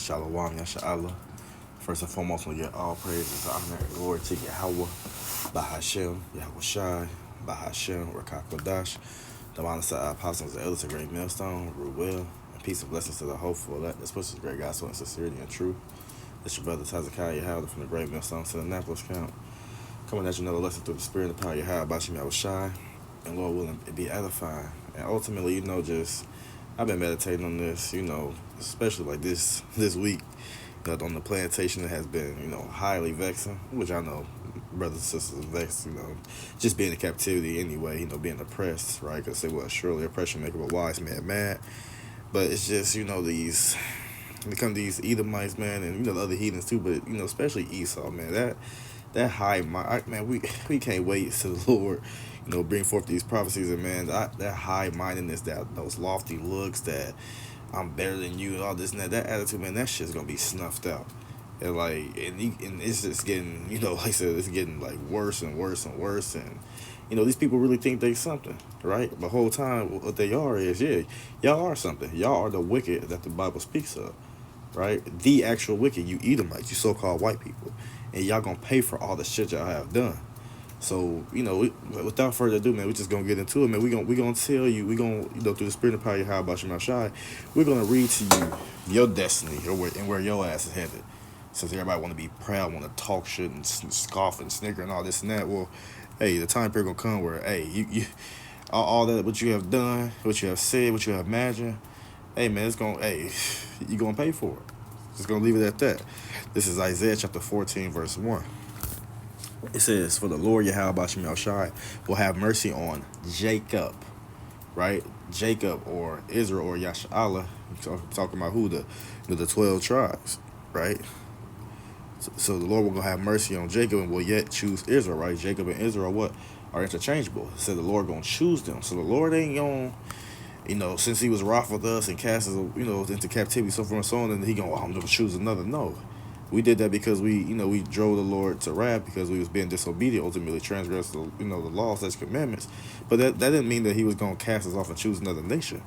Shalom, Yasha'Allah. First and foremost, we get all praises, honor, and glory to Yahweh, Bahashem, Yahweh Shai, Bahashem, Rakak Kodash, the honest apostles, the elders, a great millstone, Ruel, and peace and blessings to the hopeful elect, that pushes great gospel and sincerity and truth. It's your brother Hezekiah Howard from the great millstone to the Annapolis Count. Coming at you another lesson through the spirit and the power of Yahweh, Bahashem, Yahweh Shai, and Lord willing, it be edifying. And ultimately, just I've been meditating on this, especially like this week. On the plantation, it has been, highly vexing, which I know brothers and sisters vexed, just being in captivity anyway, being oppressed, right? Because they will surely oppression make a wise man mad. But it's just, these become these Edomites, man, and the other heathens too, but especially Esau, man. That high mind, man, we can't wait to the Lord, bring forth these prophecies, and man, that high mindedness, those lofty looks, that I'm better than you and all this and that attitude, man, that shit's gonna be snuffed out. And and it's just getting, like I said, it's getting like worse and worse and worse. And these people really think they something, right? The whole time, what they are is, y'all are something. Y'all are the wicked that the Bible speaks of, right? The actual wicked, you Edomites, you so-called white people, and y'all gonna pay for all the shit y'all have done. So, without further ado, man, we just gonna get into it, man. We gonna tell you, through the spirit and power of how about you, Shai, we're gonna read to you your destiny and where your ass is headed. Since everybody want to be proud, want to talk shit and scoff and snicker and all this and that, well, hey, the time period gonna come where, hey, you all that what you have done, what you have said, what you have imagined, hey, man, you gonna pay for it. Just gonna leave it at that. This is Isaiah chapter 14, verse 1. It says, for the Lord Yahweh Bashem Shai will have mercy on Jacob, right? Jacob or Israel or Yasha'Allah, talking about who? The 12 tribes, right? So the Lord will have mercy on Jacob and will yet choose Israel, right? Jacob and Israel are interchangeable. It said the Lord gonna choose them. So the Lord ain't gonna, since he was wroth with us and cast us, into captivity, so forth and so on, and he gonna, I'm gonna choose another. No. We did that because we drove the Lord to wrath because we was being disobedient, ultimately transgressed the laws, such commandments. But that didn't mean that he was going to cast us off and choose another nation.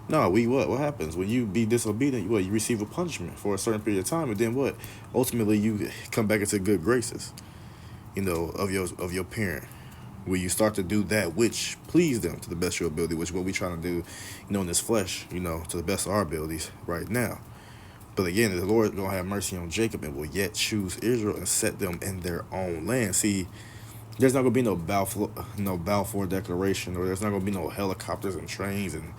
No, what happens when you be disobedient? You receive a punishment for a certain period of time, and then what? Ultimately, you come back into good graces, of your parent, where you start to do that which please them to the best of your ability, which is what we trying to do, in this flesh, to the best of our abilities right now. But again, the Lord is going to have mercy on Jacob and will yet choose Israel and set them in their own land. See, there's not going to be no Balfour Declaration, or there's not going to be no helicopters and trains and,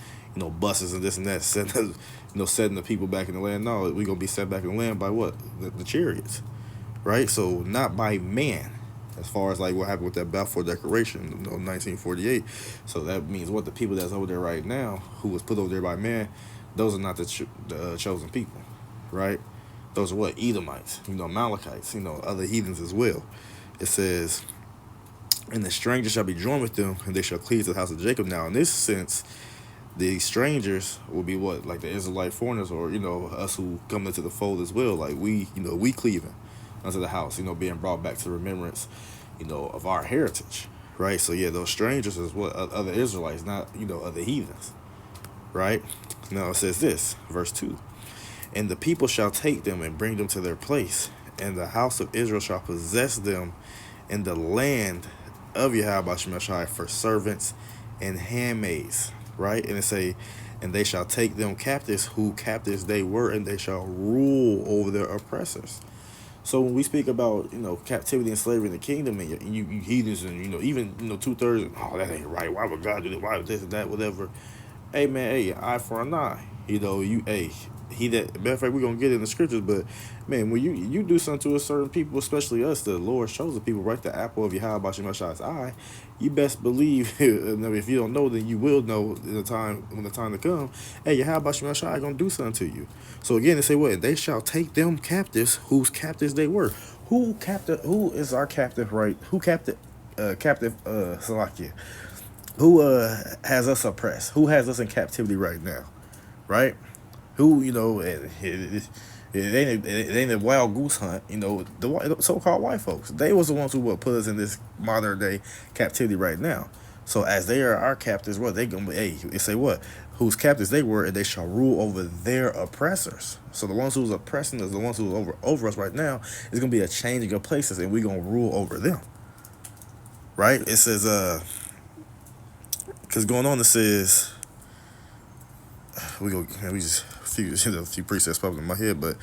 buses and this and that, setting the people back in the land. No, we're going to be set back in the land by what? The chariots, right? So not by man, as far as like what happened with that Balfour Declaration, 1948. So that means what? The people that's over there right now, who was put over there by man, those are not the chosen people. Right? Those are what? Edomites, Amalekites, other heathens as well. It says, and the stranger shall be joined with them, and they shall cleave to the house of Jacob. Now, in this sense, the strangers will be what? Like the Israelite foreigners, or, us who come into the fold as well. Like we cleaving unto the house, being brought back to remembrance, of our heritage. Right? So, yeah, those strangers is what? Other Israelites, not, other heathens. Right? Now, it says this, verse 2. And the people shall take them and bring them to their place, and the house of Israel shall possess them in the land of Yahweh Shai for servants and handmaids, right? And it say, and they shall take them captives, who captives they were, and they shall rule over their oppressors. So when we speak about, captivity and slavery in the kingdom, and you heathens, and, even, 2/3, oh, that ain't right. Why would God do that? Why would this and that, whatever? Hey, man, eye for an eye. Matter of fact, we're going to get in the scriptures, but, man, when you do something to a certain people, especially us, the Lord's chosen people, right, the apple of Yahweh Shemashai's eye, you best believe, if you don't know, then you will know when the time to come, hey, Yahweh Shemashai going to do something to you. So, again, they say what? They shall take them captives, whose captives they were. Who is our captive, right? Captive, Salakia? Who has us oppressed? Who has us in captivity right now? Right? Who, it ain't a wild goose hunt, the so-called white folks. They was the ones who would put us in this modern day captivity right now. So as they are our captives, what they gonna be? Hey, they say what? whose captives they were, and they shall rule over their oppressors. So the ones who's oppressing us, the ones who's over us right now, is gonna be a changing of places, and we're gonna rule over them. Right? It says, because going on, it says, we just a few precepts popping in my head, but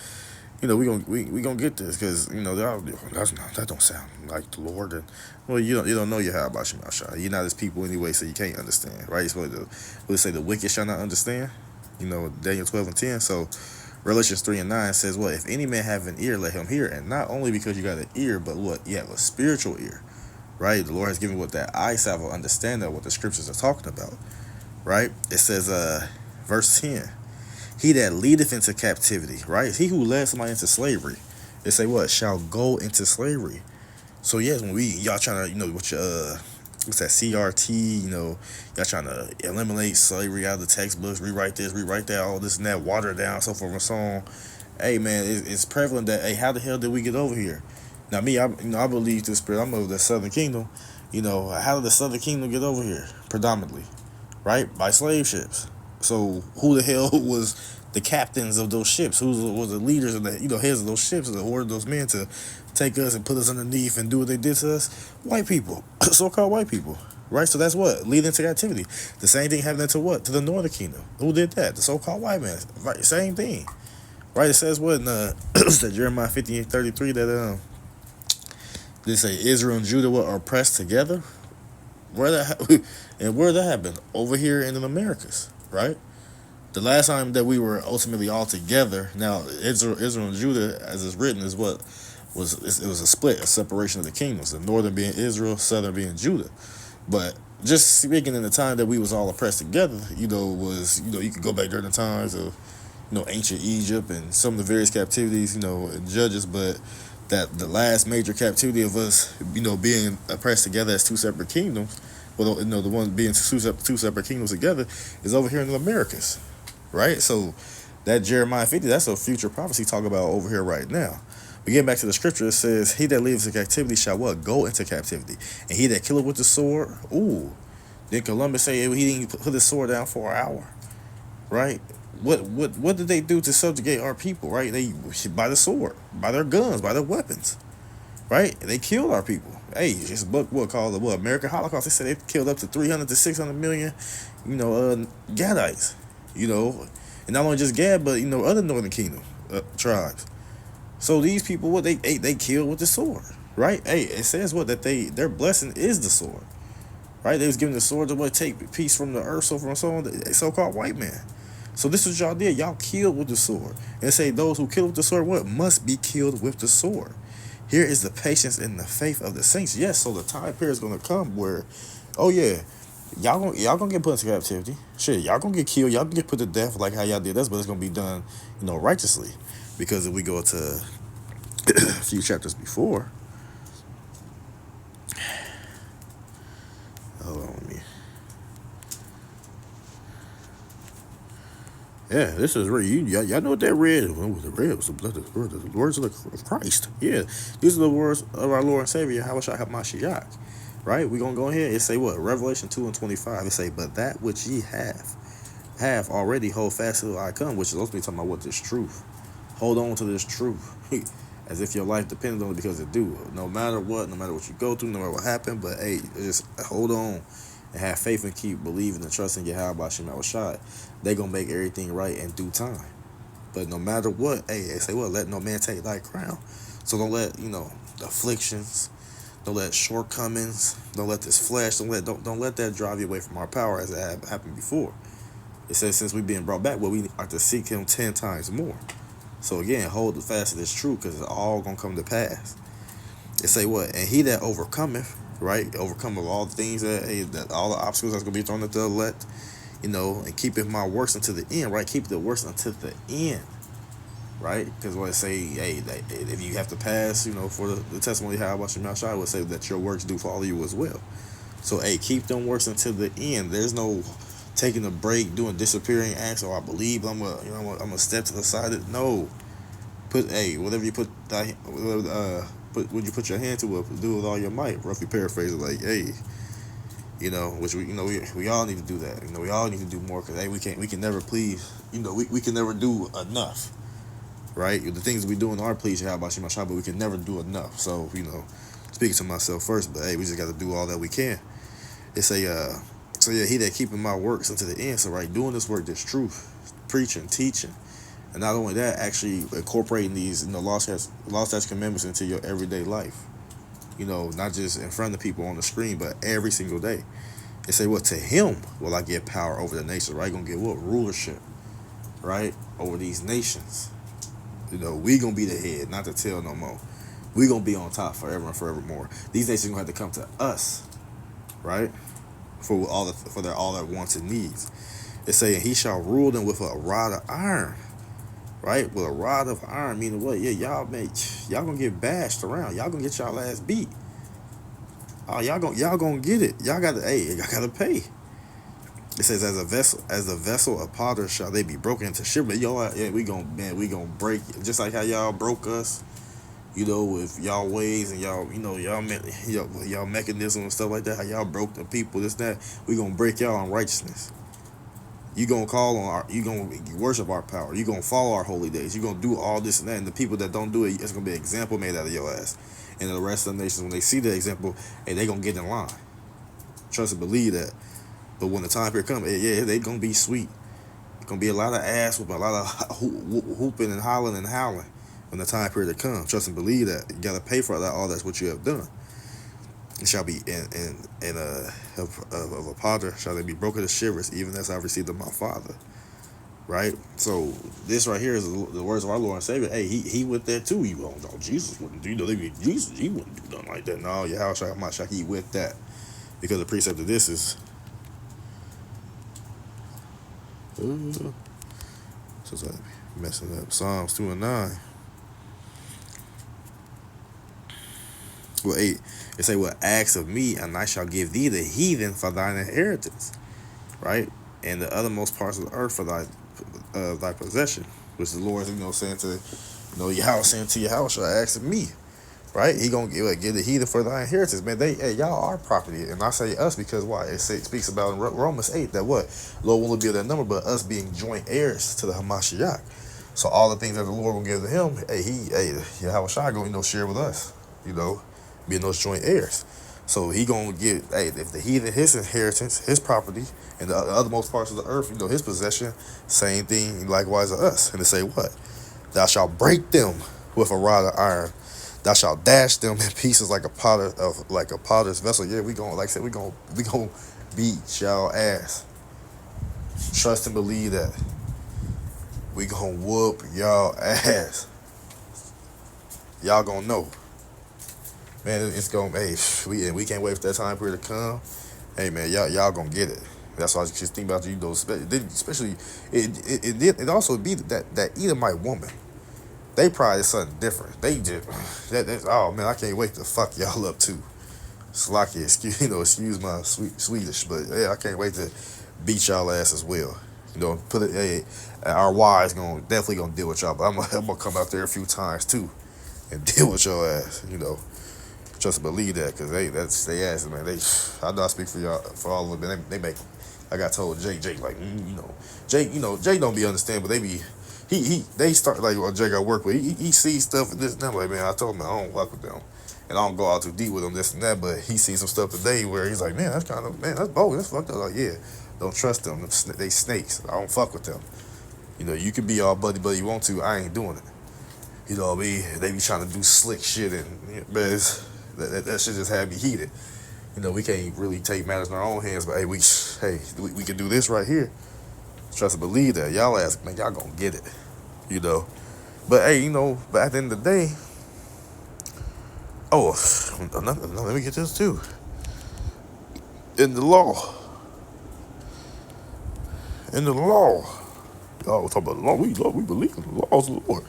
we gonna get this, because that don't sound like the Lord. And well, you don't know your how about Shemashah. You're not his people anyway, so you can't understand, right? It's what we say, the wicked shall not understand. Daniel 12:10. So Revelations 3:9 says, what if any man have an ear, let him hear. And not only because you got an ear, but what, you have a spiritual ear, right? The Lord has given what that eyesight will understand of what the scriptures are talking about, right? It says, verse 10. He that leadeth into captivity, right? He who led somebody into slavery, they say what? Shall go into slavery. So yes, when y'all trying to, with your what's that, CRT, y'all trying to eliminate slavery out of the textbooks, rewrite this, rewrite that, all this and that, water it down, so forth and so on. Hey man, it's prevalent that, hey, how the hell did we get over here? Now me, I believe the spirit. I'm of the Southern Kingdom. How did the Southern Kingdom get over here? Predominantly, right? By slave ships. So who the hell was the captains of those ships? Who was the leaders and the heads of those ships that ordered those men to take us and put us underneath and do what they did to us? White people, so-called white people, right? So that's what leading to captivity. The same thing happening to what? To the Northern Kingdom. Who did that? The so-called white man. Right, same thing. Right? It says what in Jeremiah 58:33 that they say Israel and Judah were oppressed together. Where that happened? Over here in the Americas, right? The last time that we were ultimately all together, now Israel and Judah, as it's written, is what it was a split, a separation of the kingdoms. The northern being Israel, southern being Judah. But just speaking in the time that we was all oppressed together, was you could go back during the times of ancient Egypt and some of the various captivities, and Judges, but that the last major captivity of us, being oppressed together as two separate kingdoms, well, the one being two separate kingdoms together, is over here in the Americas, right? So that Jeremiah 50, that's a future prophecy talk about over here right now. We get back to the scripture. It says, he that lives in captivity shall what? Go into captivity. And he that killeth with the sword, did Columbus say he didn't put his sword down for an hour, right? What did they do to subjugate our people, right? They, by the sword, by their guns, by their weapons, right? They killed our people. Hey, it's a book called the American Holocaust. They said they killed up to 300 to 600 million, Gadites, and not only just Gad, but other Northern Kingdom tribes. So these people, what they killed with the sword, right? Hey, it says what that their blessing is the sword, right? They was giving the sword to what take peace from the earth, so from so on, the so-called white man. So this is what y'all did. Y'all killed with the sword. And say those who kill with the sword, what? Must be killed with the sword. Here is the patience and the faith of the saints. Yes, so the time period is going to come where, oh yeah, y'all gonna get put into captivity. Shit, y'all gonna get killed. Y'all gonna get put to death like how y'all did us, but it's going to be done, righteously. Because if we go to a few chapters before, hold on with me. Yeah, this is real. Y'all know what that read? The red was the blood of the words of Christ. Yeah, these are the words of our Lord and Savior, Yahushua HaMashiach. Right? We're going to go ahead and say what? Revelation 2:25. It say, but that which ye have already hold fast till I come, which is ultimately talking about what? This truth. Hold on to this truth. As if your life depended on it, because it do. No matter what you go through, no matter what happened, but hey, just hold on and have faith and keep believing and trusting Yahweh Shemashah. They gonna make everything right in due time. But no matter what, hey, they say, well, let no man take thy crown. So don't let the afflictions, don't let shortcomings, don't let this flesh, don't let that drive you away from our power, as it happened before. It says since we being brought back, well, we are to seek him 10 times more. So again, hold fast to this truth, because it's all gonna come to pass. It say what? And he that overcometh, right? Overcome of all the things that all the obstacles that's gonna be thrown at the elect, and keepeth my works unto the end, right? Keep the works unto the end, right? Because what I say, hey, that if you have to pass, for the testimony how about your mouth, I would say that your works do follow you as well. So hey, keep them works until the end. There's no taking a break, doing disappearing acts, or I believe I'm a step to the side. No, whatever you put would you put your hand to it, do with all your might. Roughly paraphrase it, like, hey, Which we all need to do that. We all need to do more because hey, we can never please. We can never do enough, right? The things we do in our please how about you, my shop, but we can never do enough. So speaking to myself first, but hey, we just got to do all that we can. It's so yeah, he that keeping my works unto the end. So right, doing this work, this truth, preaching, teaching, and not only that, actually incorporating these law, statutes, commandments into your everyday life. Not just in front of people on the screen, but every single day. They say, what to him will I give power over the nations, right? Gonna get what? Rulership, right? Over these nations. We gonna be the head, not the tail no more. We gonna be on top forever and forevermore. These nations gonna have to come to us, right? For their all their wants and needs. It's saying he shall rule them with a rod of iron, right? With a rod of iron, meaning what? Yeah, y'all gonna get bashed around. Y'all gonna get y'all ass beat. Oh, y'all gonna get it. Y'all gotta pay. It says, as a vessel of potter shall they be broken into shipment. We gonna break just like how y'all broke us. With y'all ways and y'all mechanism and stuff like that. How y'all broke the people, this that. We gonna break y'all in righteousness. You gonna you gonna worship our power. You gonna follow our holy days. You gonna do all this and that. And the people that don't do it, it's gonna be an example made out of your ass. And the rest of the nations, when they see the example, hey, they gonna get in line. Trust and believe that. But when the time period comes, they gonna be sweet. It's gonna be a lot of ass whooping, a lot of hooping and hollering and howling when the time period comes. Trust and believe that. You gotta pay for that. All that's what you have done. It shall be of a potter shall they be broken to shivers, even as I received of my Father. Right. So this right here is the words of our Lord and Savior. Hey, he went there too. You don't know Jesus wouldn't do. Jesus, he wouldn't do nothing like that. No, Yahweh he with that, because the precept of this is. So messing up. Psalms 2 and 9. Well, 8. It say, well, ask of me, and I shall give thee the heathen for thine inheritance. Right? And the othermost parts of the earth for thy possession. Which the Lord is, saying to, Yahweh saying to Yahweh, shall ask of me. Right? He gonna give the heathen for thy inheritance. Man, y'all are property. And I say us because why? It speaks about in Romans 8 that what? Lord won't be that number, but us being joint heirs to the Hamashiach. So all the things that the Lord will give to him, Yahweh Shai gonna share with us. Being those joint heirs. So he gonna get, if the heathen his inheritance, his property, and the othermost parts of the earth, his possession, same thing likewise of us. And they say what? Thou shalt break them with a rod of iron. Thou shalt dash them in pieces like a potter's vessel. Yeah, we gonna, like I said, we gonna beat y'all ass. Trust and believe that. We gonna whoop y'all ass. Y'all gonna know. Man, it's gonna, we can't wait for that time period to come. Hey man, y'all gonna get it. That's why I just think about especially it also be that Edomite woman. They probably is something different. They just oh man, I can't wait to fuck y'all up too. Slocky, excuse my Swedish, but yeah, I can't wait to beat y'all ass as well. Put it. Our wives definitely gonna deal with y'all, but I'm gonna come out there a few times too, and deal with your ass. Trust and believe that, because that's they ass, man. I know I speak for y'all, for all of them. They make. I got told Jake like, Jake don't be understand, but they start like Jake I work with. He sees stuff and this and that. Like, man, I told him I don't fuck with them, and I don't go out too deep with them, this and that. But he sees some stuff today where he's like, man, that's bold, that's fucked up. Like, yeah, don't trust them. They snakes. I don't fuck with them. You can be all buddy you want to. I ain't doing it. They be trying to do slick shit, and man, that shit just had me heated. We can't really take matters in our own hands, but we can do this right here. Trust and believe that. Y'all ask, man, y'all gonna get it. But but at the end of the day, let me get this too. In the law, y'all talk about the law. We believe in the laws of the Lord.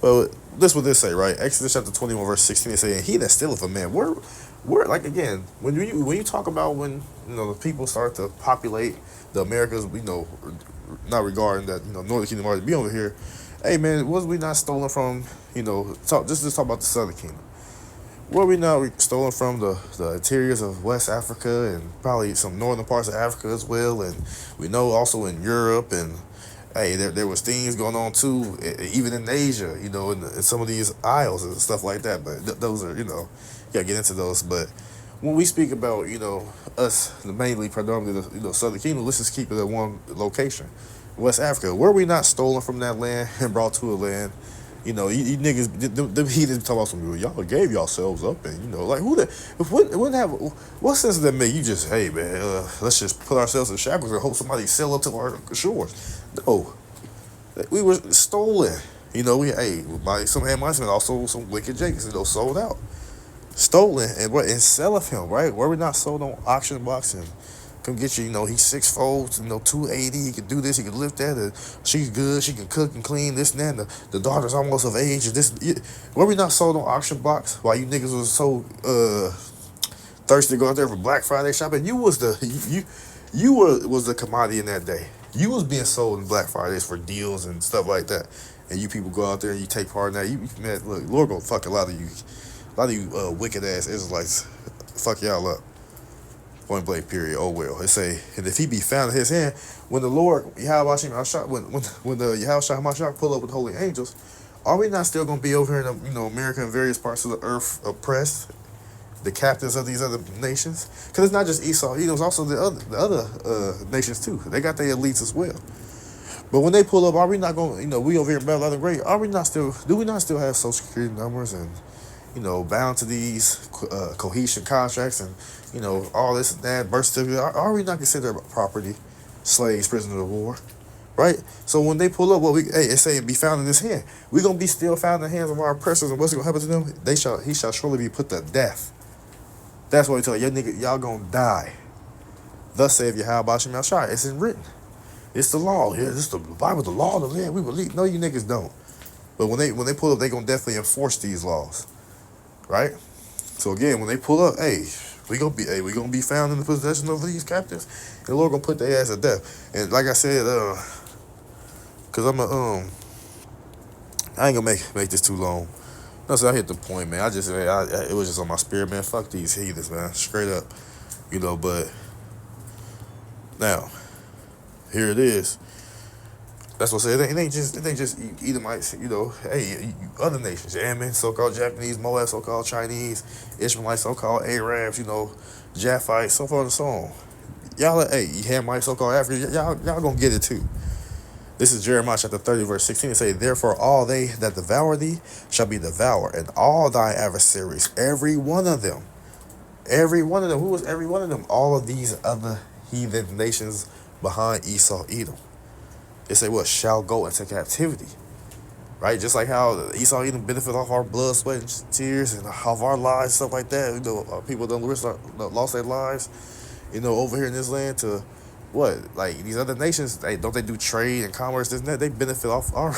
But this what this say, right? Exodus chapter 21, verse 16, is saying, he that stealeth a man. We're like, again, when you talk about when the people start to populate the Americas, not regarding that Northern Kingdom already be over here. Hey man, was we not stolen from? Just talk about the Southern Kingdom. Where we now stolen from the interiors of West Africa and probably some northern parts of Africa as well, and we know also in Europe and hey, there was things going on too, even in Asia, in some of these isles and stuff like that. But those are, you gotta get into those. But when we speak about, us mainly predominantly the Southern Kingdom, let's just keep it at one location, West Africa. Were we not stolen from that land and brought to a land? You niggas, them heathens talk about some people. Y'all gave yourselves up, and like who the, if wouldn't have, what sense does that make? You just, hey man, let's just put ourselves in shackles and hope somebody sell up to our shores. No, we were stolen. We by some hand mice and also some wicked Jakes, sold out, stolen, and sell of him, right? Were we not sold on auction blocks and come get you, he's 6'4", 280, he can do this, he can lift that, and she's good, she can cook and clean, this and that, and the daughter's almost of age, and this, were we not sold on auction blocks while you niggas was so, thirsty to go out there for Black Friday shopping? You was was the commodity in that day. You was being sold in Black Fridays for deals and stuff like that, and you people go out there and you take part in that. Man, look, Lord gonna fuck a lot of you wicked ass Israelites, fuck y'all up. Point blank, period. Oh well. They say, and if he be found in his hand, when the Lord Yahweh when the Yahweh Shah pull up with holy angels, are we not still gonna be over here in America and various parts of the earth oppressed, the captives of these other nations? Because it's not just Esau, it's also the other nations too. They got their elites as well. But when they pull up, are we not going? We over here in Battle of the Great. Are we not still? Do we not still have Social Security numbers and bound to these cohesion contracts and all this and that, birth certificate? Are we not considered property, slaves, prisoners of war, right? So when they pull up, it say be found in his hand. We gonna be still found in the hands of our oppressors, and what's gonna happen to them? He shall surely be put to death. That's what he tell you, y'all gonna die. Thus saith Yahweh Shem Shai. It's in written. It's the law. Yeah, this is the Bible, the law of the land. We believe. No, you niggas don't. But when they pull up, they gonna definitely enforce these laws, right? So again, when they pull up, we gonna be found in the possession of these captives, and the Lord gonna put their ass to death. And like I said, cause I ain't gonna make this too long. No, so I hit the point, man. It was just on my spirit, man. Fuck these heathens, man. Straight up, But now, here it is. That's what I said. It ain't just Edomites, other nations, Ammon, so-called Japanese, Moab, so-called Chinese, Ishmaelites, so-called Arabs, Japhites, so forth and so on. Y'all, Hamites, so-called Africans, y'all gonna get it too. This is Jeremiah chapter 30, verse 16. It say, therefore all they that devour thee shall be devoured, and all thy adversaries, every one of them. Every one of them. Who was every one of them? All of these other heathen nations behind Esau, Edom. They say what? Shall go into captivity. Right? Just like how Esau, Edom benefit off our blood, sweat, and tears, and off our lives, stuff like that. People done lost their lives, over here in this land to what? Like these other nations, don't they do trade and commerce, this and that? They benefit off our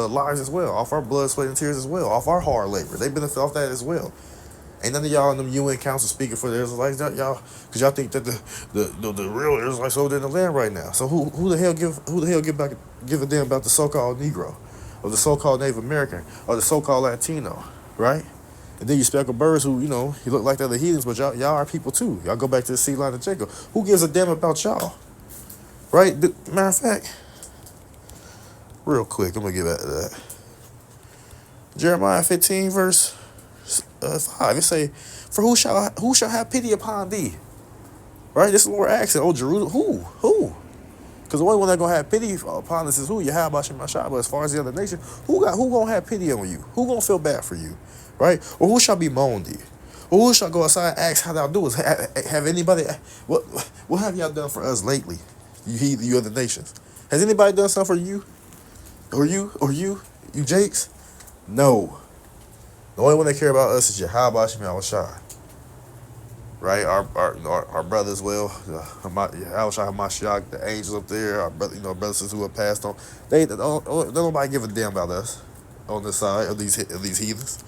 lives as well, off our blood, sweat, and tears as well, off our hard labor. They benefit off that as well. Ain't none of y'all in them UN council speaking for the Israelites, y'all, because y'all think that the real Israelites over there in the land right now. So who the hell give a damn about the so-called Negro, or the so-called Native American, or the so-called Latino, right? And then you speckled birds who, he look like the other heathens, but y'all are people too. Y'all go back to the sea line of Jacob. Who gives a damn about y'all, right? Matter of fact, real quick, I'm gonna get back to that. Jeremiah 15 verse 5. It say, for who shall have pity upon thee? Right? This is what we're asking. Oh, Jerusalem, who? Because the only one that's gonna have pity upon us is who? Yahweh Shem Shai. But as far as the other nation, who gonna have pity on you? Who gonna feel bad for you? Right? Or who shall bemoan thee? Or who shall go outside and ask how thou doest? Have anybody? What have y'all done for us lately? You other nations. Has anybody done something for you? Or you Jakes? No. The only one that care about us is Yahweh Shem Shai. Right, our brothers, well, Yahweh Shai Hamashiach, the angels up there, our brothers who have passed on, they don't nobody give a damn about us on this side of these heathens.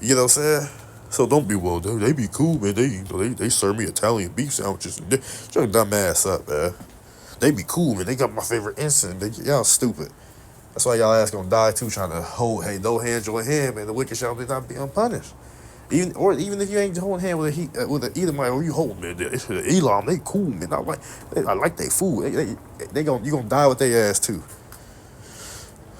You know what I'm saying? So don't be they be cool, man. They serve me Italian beef sandwiches. Shut your dumb ass up, man. They be cool, man. They got my favorite incense. Y'all stupid. That's why y'all ass gonna die too, trying to hold, hey, no hand join hand, man. The wicked shall not be unpunished. Even if you ain't holding hand with an Edomite, or you hold, man, Elam, they cool, man. I like they food. You gonna die with their ass too.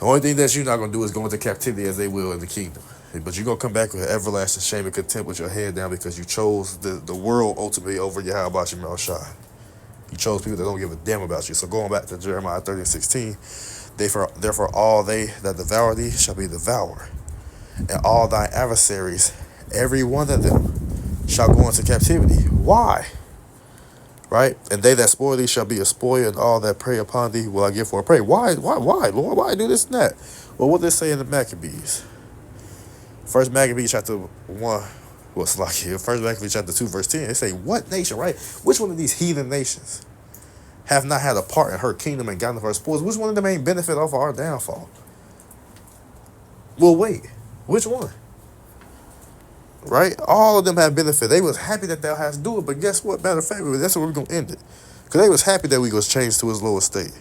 The only thing that you're not gonna do is go into captivity as they will in the kingdom. But you're gonna come back with everlasting shame and contempt with your head down because you chose the world ultimately over Yahweh Shemel Shai. You chose people that don't give a damn about you. So going back to Jeremiah 30:16, therefore all they that devour thee shall be devoured, and all thy adversaries, every one of them, shall go into captivity. Why? Right? And they that spoil thee shall be a spoil, and all that prey upon thee will I give for a prey. Why, Lord? Why do this and that? Well, what they say in the Maccabees? First Maccabees chapter 1, what's like here? First Maccabees chapter 2, verse 10. They say, what nation, right? Which one of these heathen nations have not had a part in her kingdom and gotten her spoils? Which one of them ain't benefit off of our downfall? Well, wait. Which one? Right? All of them have benefit. They was happy that thou hast do it, but guess what? Matter of fact, that's where we're going to end it. Because they was happy that we was changed to his lower state.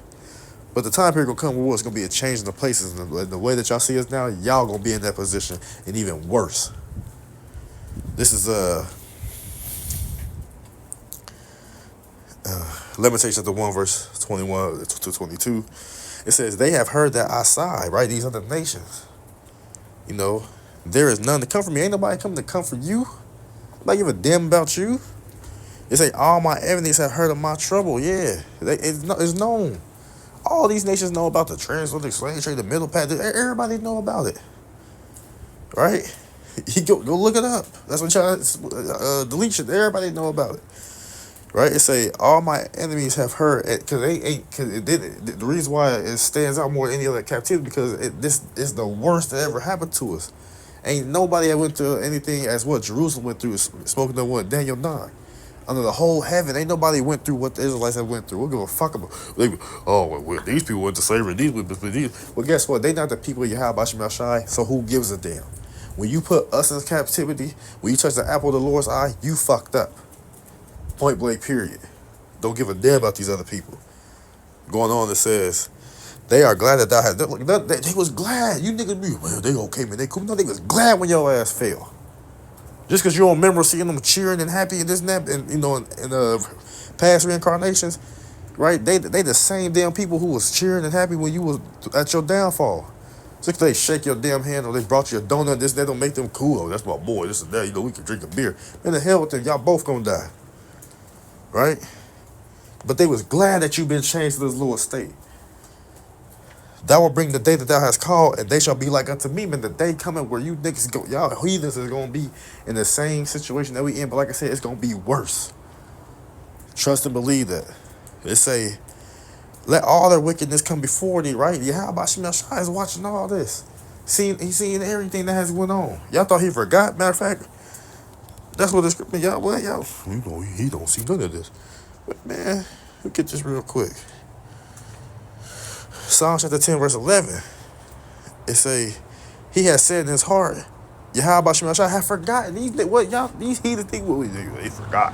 But the time period going to come where it's going to be a change in the places. And the way that y'all see us now, y'all going to be in that position and even worse. This is Lamentations chapter 1, verse 21 to 22. It says, they have heard that I sigh, right? These other nations. You know, there is none to comfort me. Ain't nobody coming to comfort you. Nobody give a damn about you. They say, all my enemies have heard of my trouble. Yeah, it's known. All these nations know about the transatlantic slave trade, the middle path. Everybody know about it. Right? You go look it up. That's what y'all delete it. Everybody know about it. Right? It say, all my enemies have heard it, because they ain't, because it didn't. The reason why it stands out more than any other captivity, because this is the worst that ever happened to us. Ain't nobody that went through anything as what Jerusalem went through, spoken of what Daniel 9. Under the whole heaven, ain't nobody went through what the Israelites have went through. We'll give a fuck about. These people went to slavery. These. Well, guess what? They not the people of Yahweh Shemel Shai. So who gives a damn? When you put us in captivity, when you touch the apple of the Lord's eye, you fucked up. Point blank. Period. Don't give a damn about these other people. Going on, it says, they are glad that thou hast. They was glad. You niggas be, well, they okay, man. They cool. No, they was glad when your ass fell. Just because you don't remember seeing them cheering and happy and this and that, and in past reincarnations, right? They the same damn people who was cheering and happy when you was at your downfall. Just because they shake your damn hand or they brought you a donut, this that don't make them cool. Oh, that's my boy. This and that. We can drink a beer. Man, the hell with them. Y'all both gonna die, right? But they was glad that you been changed to this lower state. Thou will bring the day that thou hast called, and they shall be like unto me. Man, the day coming where you niggas go, y'all heathens is gonna be in the same situation that we in. But like I said, it's gonna be worse. Trust and believe that. It say, let all their wickedness come before thee, right? Yahweh Shemel Shai is watching all this. He's seeing everything that has went on. Y'all thought he forgot? Matter of fact, that's what the scripture, y'all, he don't see none of this. But man, we'll get this real quick. Psalm chapter 10, verse 11. It say, he has said in his heart, Yahweh Shemel Shai have forgotten. These heathen think what we do. They forgot.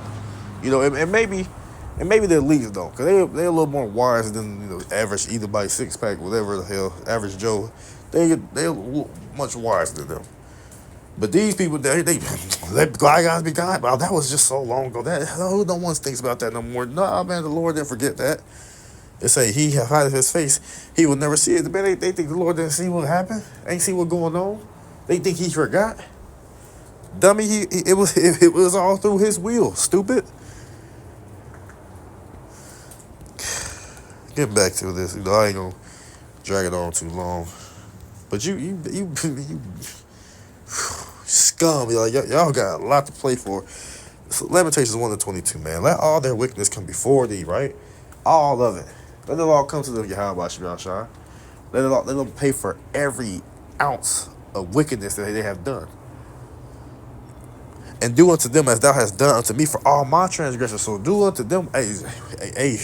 You know, and maybe the elites don't, because they're a little more wise than average Edomite six pack, whatever the hell, average Joe. They're much wiser than them. But these people, they let bygones be God. Well, that was just so long ago. Who no one thinks about that no more. Nah, man, the Lord didn't forget that. They say he have hidden his face, he will never see it. Man, they think the Lord didn't see what happened, ain't see what going on. They think he forgot. Dummy, it was all through his will. Stupid. Getting back to this, I ain't gonna drag it on too long. But you scum, y'all got a lot to play for. So Lamentations 1:22, man. Let all their wickedness come before thee, right? All of it. Let it all come to the Yahweh Shemel Shai. Let them pay for every ounce of wickedness that they have done. And do unto them as thou hast done unto me for all my transgressions. So do unto them. Hey,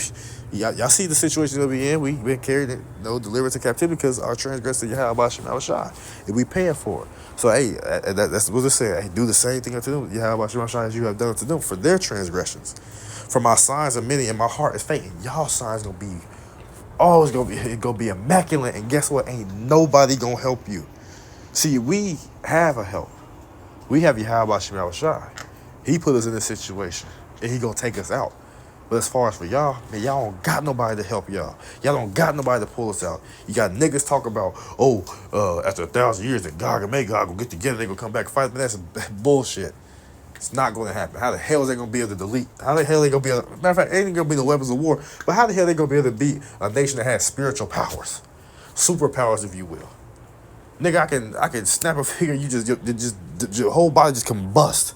y'all see the situation that we in. We've been carried, delivered to captivity because our transgression Yahweh Shemel Shai. And we paying for it. So hey, that's what it said. Hey, do the same thing unto them, Yahweh Shemel Shai, as you have done unto them for their transgressions. For my signs are many and my heart is faint. Y'all signs gonna be Oh, it's gonna be immaculate. And guess what? Ain't nobody gonna help you. See, we have a help. We have Yahweh Shemel Shai. He put us in this situation, and he gonna take us out. But as far as for y'all, man, y'all don't got nobody to help y'all. Y'all don't got nobody to pull us out. You got niggas talk about, after 1,000 years, that Gog and Magog will get together, they gonna come back and fight. But that's bullshit. It's not gonna happen. How the hell is they gonna be able to delete? How the hell they gonna be able to, matter of fact, ain't gonna be no weapons of war. But how the hell they gonna be able to beat a nation that has spiritual powers, superpowers, if you will? Nigga, I can snap a finger, your whole body just combust.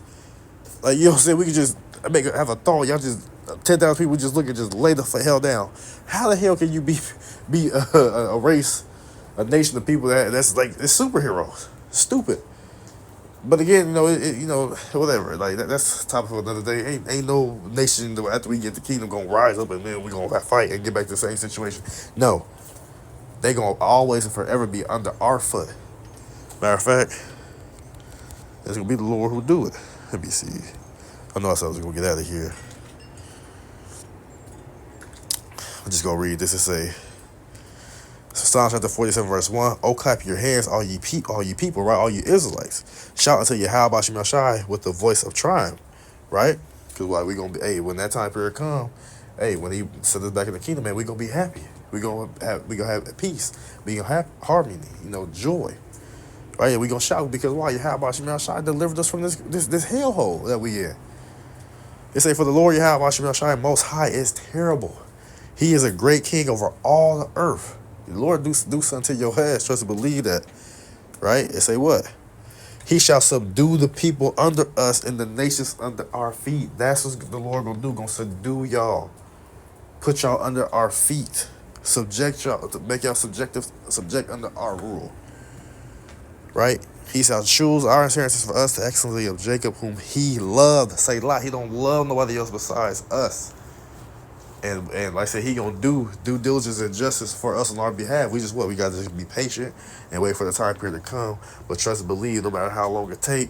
Like, you know what I'm saying? We could just have a thought. Y'all just 10,000 people just look and just lay the hell down. How the hell can you be a race, a nation of people that's like it's superheroes? Stupid. But again, whatever. Like that's the topic for another day. Ain't no nation that after we get the kingdom gonna rise up and then we gonna fight and get back to the same situation. No, they gonna always and forever be under our foot. Matter of fact, it's gonna be the Lord who do it. Let me see. I know I said I was gonna get out of here. I'm just gonna read this and say, Psalm chapter 47, verse 1. Oh, clap your hands, all ye people, right? All you Israelites. Shout unto Yahweh Shemel Shai with the voice of triumph, right? Because we gonna be, when that time period come, when he set us back in the kingdom, man, we gonna be happy. We gonna have peace. We gonna have harmony, joy. Right? We gonna shout because why? Yahweh Shemel Shai delivered us from this hellhole that we in. It say, for the Lord Yahweh Shemel Shai Most High is terrible. He is a great king over all the earth. The Lord do something to your head. Trust and believe that. Right? It say what? He shall subdue the people under us and the nations under our feet. That's what the Lord gonna do. Gonna subdue y'all. Put y'all under our feet. Subject y'all, to make y'all subject under our rule. Right? He shall choose our inheritance for us, the excellency of Jacob, whom he loved. Say lie. He don't love nobody else besides us. And like I said, he gonna do due diligence and justice for us on our behalf. We gotta just be patient and wait for the time period to come. But trust and believe, no matter how long it take,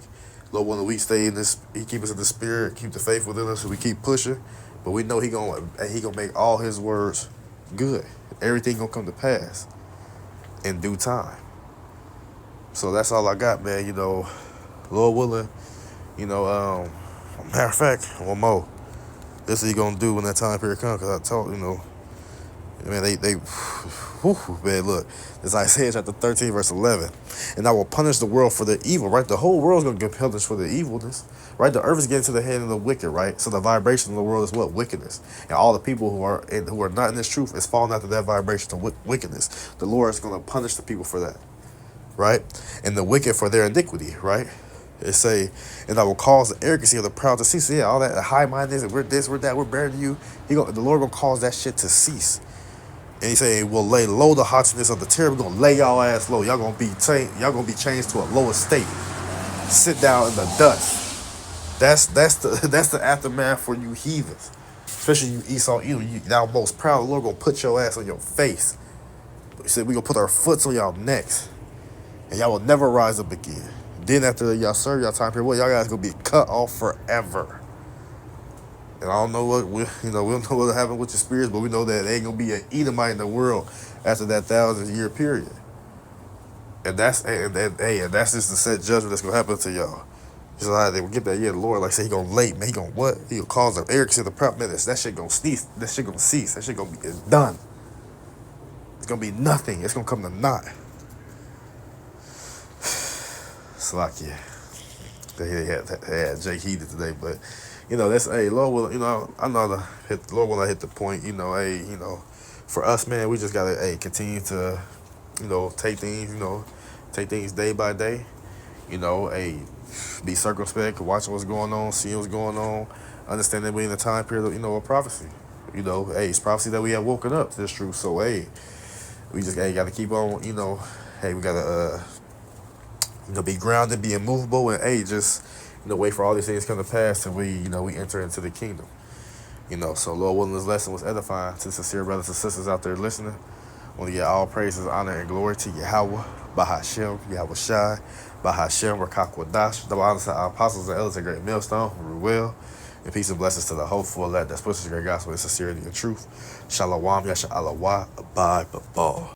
Lord, when we stay in this, he keep us in the spirit, keep the faith within us, so we keep pushing. But we know he gonna make all his words good. Everything gonna come to pass in due time. So that's all I got, man. Lord willing, matter of fact, one more. This is what he gonna do when that time period comes. Cause I told man, man, look. It's Isaiah chapter 13, verse 11. And I will punish the world for their evil, right? The whole world's gonna get punished for their evilness, right? The earth is getting to the head of the wicked, right? So the vibration of the world is what? Wickedness. And all the people who are not in this truth is falling after that vibration of wickedness. The Lord is gonna punish the people for that, right? And the wicked for their iniquity, right? It say, and I will cause the arrogancy of the proud to cease. So yeah, all that high-mindedness, and we're this, we're that, we're better than you. The Lord gonna cause that shit to cease. And he say, we'll lay low the haughtiness of the terrible. We're gonna lay y'all ass low. Y'all gonna be changed to a lower state. Sit down in the dust. That's the aftermath for you heathens. Especially you Esau, you thou most proud. The Lord gonna put your ass on your face. He said, we gonna put our foots on y'all necks. And y'all will never rise up again. Then after y'all serve y'all time period, y'all guys gonna be cut off forever. And I don't know we don't know what happened with your spirits, but we know that there ain't gonna be an Edomite in the world after that 1,000-year period. And that's just the set judgment that's gonna happen to y'all. Just like they will get that, the Lord, like I said, he gonna late, man. He gonna what? He gonna cause the arrogance of the proud man. That shit gonna cease. That shit gonna cease. That shit gonna be done. It's gonna be nothing. It's gonna come to naught. Slakia. They had Jake heated today, but that's Lord will I know Lord will hit the point, for us, man, we just gotta continue to take things day by day, be circumspect, watching what's going on, seeing what's going on, understand that we're in a time period of prophecy. It's prophecy that we have woken up to this truth. So we just gotta keep on, we gotta be grounded, be immovable, and just wait for all these things to come to pass and we enter into the kingdom. So Lord willing, this lesson was edifying to sincere brothers and sisters out there listening. I want to give all praises, honor, and glory to Yahweh, Bahashem, Yahweh Shai, Bahashem, Rakakwadash, the honor to our apostles and elders, a great millstone, Ruel, And peace and blessings to the hopeful elect that pushes the great gospel in sincerity and truth. Shalom, Yasha Allah, bye, bye, bye.